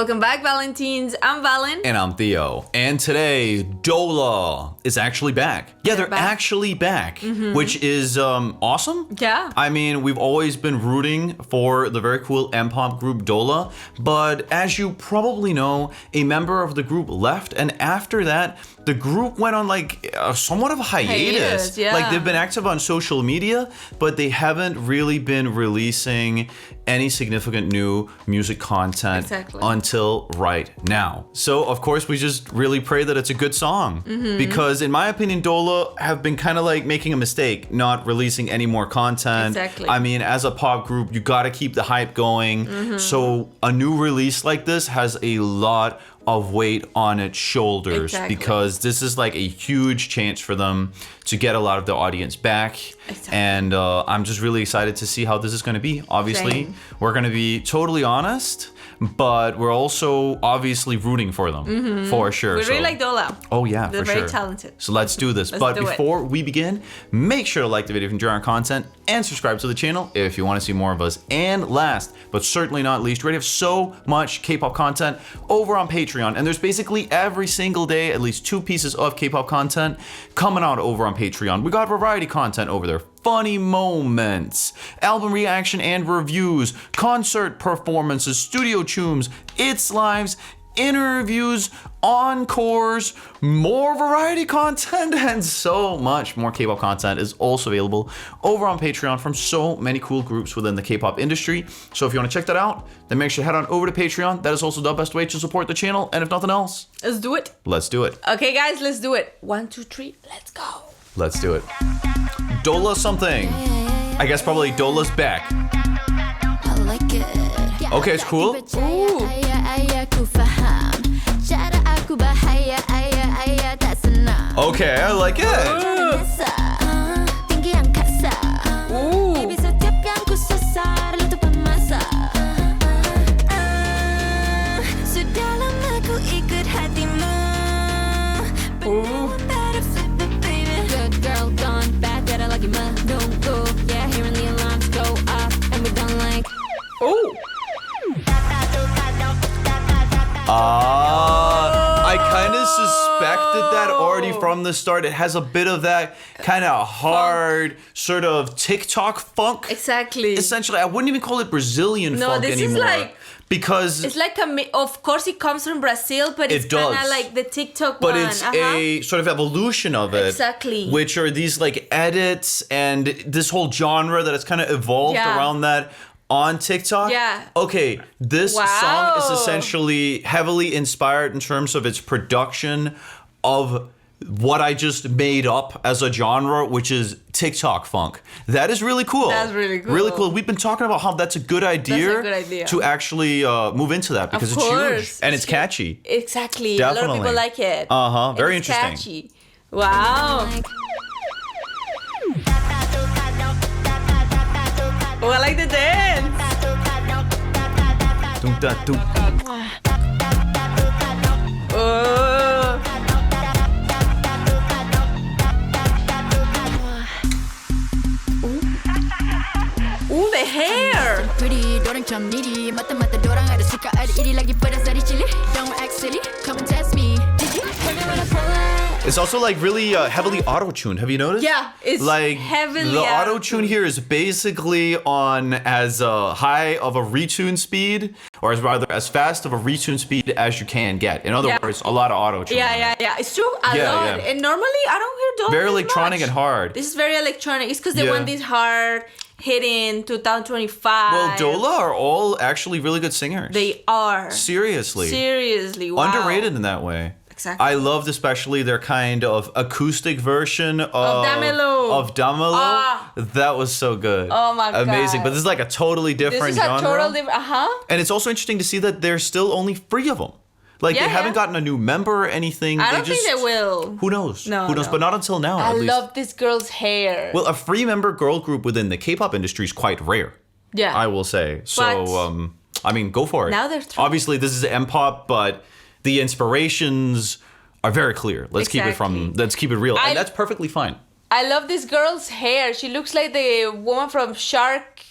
Welcome back, Valentines. I'm Valen. And I'm Theo. And today, DOLLA is actually back. Yeah, they're actually back, which is awesome. Yeah. I mean, we've always been rooting for the very cool M-pop group DOLLA, but as you probably know, a member of the group left, and after that, the group went on like somewhat of a hiatus. Yeah. Like they've been active on social media, but they haven't really been releasing any significant new music content until right now. So of course we just really pray that it's a good song, because in my opinion DOLLA have been kind of like making a mistake not releasing any more content. I mean, as a pop group you gotta keep the hype going, so a new release like this has a lot of weight on its shoulders, because this is like a huge chance for them to get a lot of the audience back. And I'm just really excited to see how this is going to be. Obviously, we're going to be totally honest, but we're also obviously rooting for them for sure. We really like DOLLA. Oh yeah, they're very talented. So let's do this. But before we begin, make sure to like the video if you enjoy our content and subscribe to the channel if you want to see more of us. And last, but certainly not least, we already have so much K-pop content over on Patreon, and there's basically every single day at least 2 pieces of K-pop content coming out over on Patreon. We got variety content over there, funny moments, album reaction and reviews, concert performances, studio tunes, It's Lives, interviews, encores, more variety content, and so much more K-pop content is also available over on Patreon from so many cool groups within the K-pop industry. So if you want to check that out, then make sure to head on over to Patreon. That is also the best way to support the channel. And if nothing else, let's do it. Let's do it. Okay guys, let's do it. 1, 2, 3, let's go. Let's do it. DOLLA something. I guess probably DOLLA's back. I like it. Okay, it's cool. Ooh. Okay, I like it. Ooh. Good girl gone bad, better like your mother don't go. Yeah, hearing the alarms go off, and we're done like. Ooh. I kind of suspected that already from the start. It has a bit of that kind of hard sort of TikTok funk. Exactly. Essentially, I wouldn't even call it Brazilian funk this anymore. is like, because it's like of course it comes from Brazil, but it's kind of like the TikTok one. But it's a sort of evolution of it. Exactly. Which are these like edits and this whole genre that has kind of evolved around that on TikTok. Yeah. Okay, this song is essentially heavily inspired in terms of its production of what I just made up as a genre, which is TikTok funk. That is really cool. That's really cool. Really cool. We've been talking about how that's a good idea, to actually move into that, because it's huge and it's catchy. Exactly. Definitely. A lot of people like it. Very it's interesting. Catchy. Wow. Oh, I like the dance. Oh. Ooh, the hair. Pretty, dorang needy. Mata dorang ada suka ada iri lagi pedas dari chili. Don't act silly, come and test me. Did you? It's also like really heavily auto-tuned. Have you noticed? Yeah, it's like heavily the auto-tune here is basically on as high of a retune speed, or as rather as fast of a retune speed as you can get. In other words, a lot of auto-tune. Yeah. It's true, a lot. And normally I don't hear DOLLA very electronic and hard. This is very electronic. It's because they want this hard hitting 2025. Well, DOLLA are all actually really good singers. They are. Seriously. Wow. Underrated in that way. Exactly. I loved especially their kind of acoustic version of Damelo. That was so good. Oh my god. Amazing. But this is like a totally different genre. This is a total different, And it's also interesting to see that there's still only 3 of them. Like they haven't gotten a new member or anything. I don't think they will. Who knows? No, Who knows? But not until now. I love this girl's hair. Well, a 3-member girl group within the K-pop industry is quite rare. Yeah. I will say. So, I mean, go for it. Now they're 3. Obviously, this is M-pop, but the inspirations are very clear. Let's keep it real. And that's perfectly fine. I love this girl's hair. She looks like the woman from Shark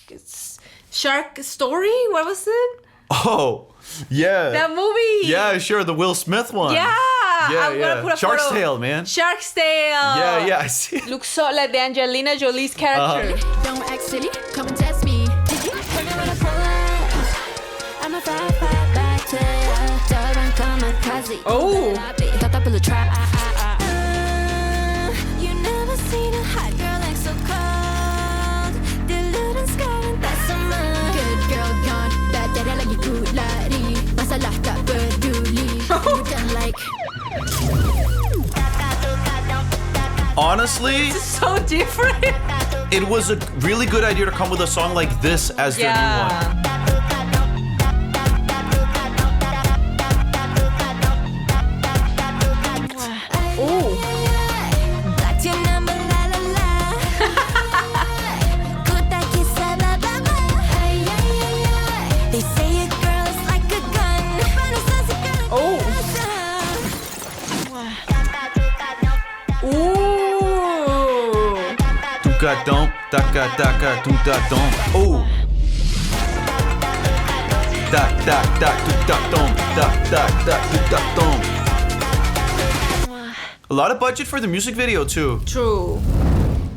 Story. What was it? Oh, Yeah. That movie. Yeah, sure. The Will Smith one. Yeah. I'm gonna put a Shark's photo. Tale, man. Shark's Tale. Yeah, I see it. Looks so like the Angelina Jolie's character. Don't act silly, come and test me. Did you hear me when I pull up? I'm a fight back to ya. Double kamikaze. Oh. Thought that try. You never seen a hot girl like so cold. Deluding scarring, that's a man. Good girl gone, bad daddy like you cool lari. Masalah tak peduli. You done like. Honestly, So different. it was a really good idea to come with a song like this as their new one. Dum, daka daka dum da dum. Oh. Da da da dum da da da dum. A lot of budget for the music video too. True.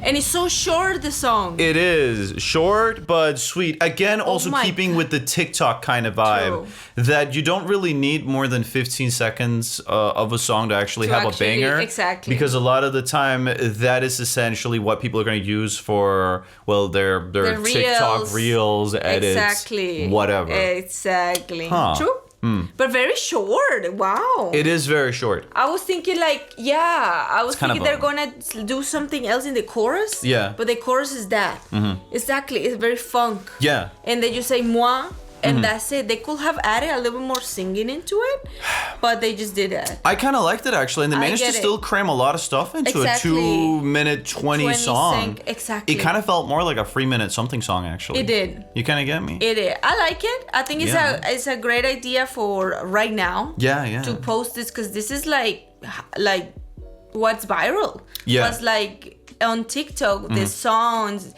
And it's so short, the song. It is short but sweet. Again, also my keeping with the TikTok kind of vibe. True. That you don't really need more than 15 seconds of a song to actually have a banger. Exactly. Because a lot of the time, that is essentially what people are going to use for, well, their TikTok reels, edits, exactly. whatever. Exactly. Huh. True. But very short. Wow. It is very short. I was thinking like, I was kind thinking of they're gonna do something else in the chorus. Yeah. But the chorus is that. Exactly. It's very funk. Yeah. And then you say moi, and that's it. They could have added a little bit more singing into it, but they just did that. I kind of liked it actually, and they I managed to get it. still cram a lot of stuff into Exactly. a 2-minute 20 song. Exactly. It kind of felt more like a 3-minute something song actually. It did. You kind of get me? It is. I like it. I think it's Yeah. it's a great idea for right now. Yeah. To post this, because this is like what's viral. Yeah. What's like on TikTok, the sounds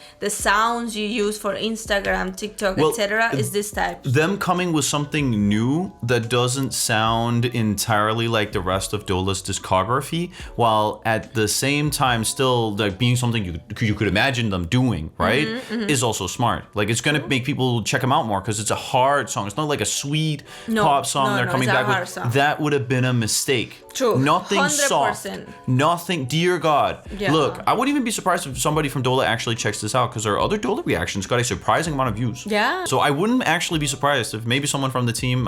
you use for Instagram, TikTok, Well, etc. is this type. Them coming with something new that doesn't sound entirely like the rest of Dolla's discography, while at the same time still like being something you could imagine them doing, right? Is also smart. Like it's gonna make people check them out more because it's a hard song. It's not like a sweet pop song they're coming it's a back hard with. song. That would have been a mistake. True. Nothing 100%. soft. Nothing. Dear God. Yeah. Look, I wouldn't even be surprised if somebody from Dolla actually checks this out because our other Dolla reactions got a surprising amount of views. Yeah. So I wouldn't actually be surprised if maybe someone from the team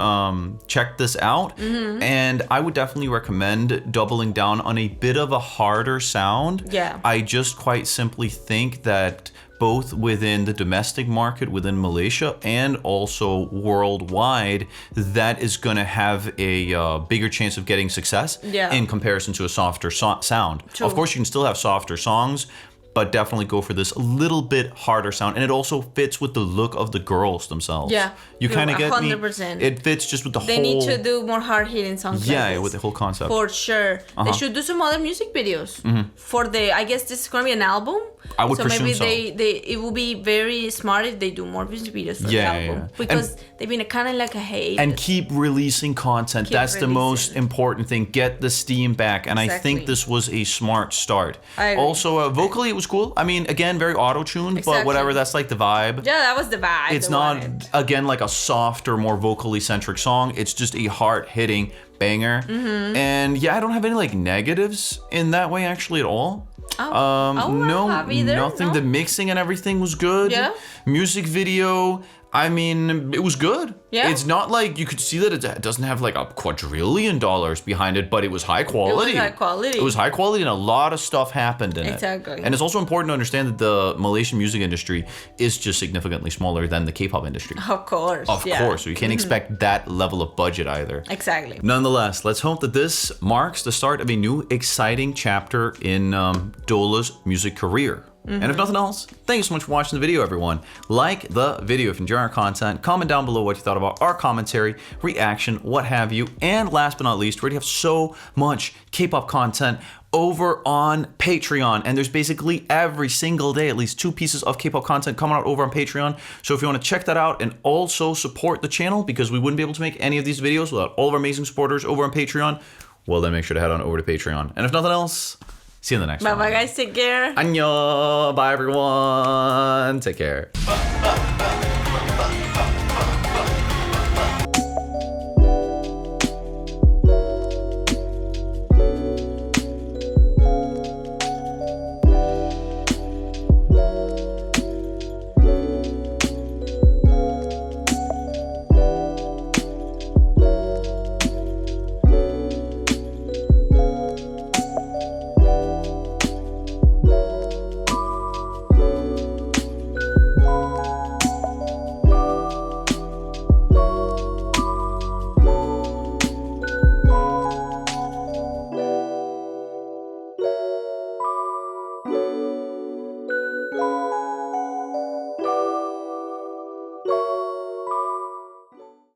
checked this out. And I would definitely recommend doubling down on a bit of a harder sound. Yeah. I just quite simply think that both within the domestic market, within Malaysia, and also worldwide, that is going to have a bigger chance of getting success in comparison to a softer sound. True. Of course, you can still have softer songs, but definitely go for this little bit harder sound. And it also fits with the look of the girls themselves. Yeah. You kind of get 100%. me? It fits just with the whole... They need to do more hard-hitting songs like this. with the whole concept. For sure. They should do some other music videos. For the, I guess this is going to be an album. I would so presume maybe so. it will be very smart if they do more music videos for the album. Because they've been kind of like a hate. And keep releasing content. That's the most important thing. Get the steam back. And I think this was a smart start. I agree. Also, vocally, it was cool. I mean, again, very auto-tuned, but whatever, that's like the vibe. Yeah, that was the vibe. It's not, again, like a softer, more vocally centric song. It's just a hard-hitting banger. And yeah, I don't have any like negatives in that way actually at all. No, nothing. No? The mixing and everything was good. Yeah. Music video, I mean, it was good. Yeah. It's not like you could see that it doesn't have like a quadrillion dollars behind it, but it was high quality. It was high quality. It was high quality and a lot of stuff happened in it. Exactly. And it's also important to understand that the Malaysian music industry is just significantly smaller than the K-pop industry. Of course. Of course. So you can't expect that level of budget either. Exactly. Nonetheless, let's hope that this marks the start of a new exciting chapter in Dolla's music career. And if nothing else, thank you so much for watching the video, everyone. Like the video if you enjoy our content. Comment down below what you thought about our commentary, reaction, what have you. And last but not least, we already have so much K-pop content over on Patreon. And there's basically every single day at least 2 pieces of K-pop content coming out over on Patreon. So if you want to check that out and also support the channel, because we wouldn't be able to make any of these videos without all of our amazing supporters over on Patreon, well then make sure to head on over to Patreon. And if nothing else, see you in the next one. Bye guys, take care. Annyeong. Bye everyone. Take care.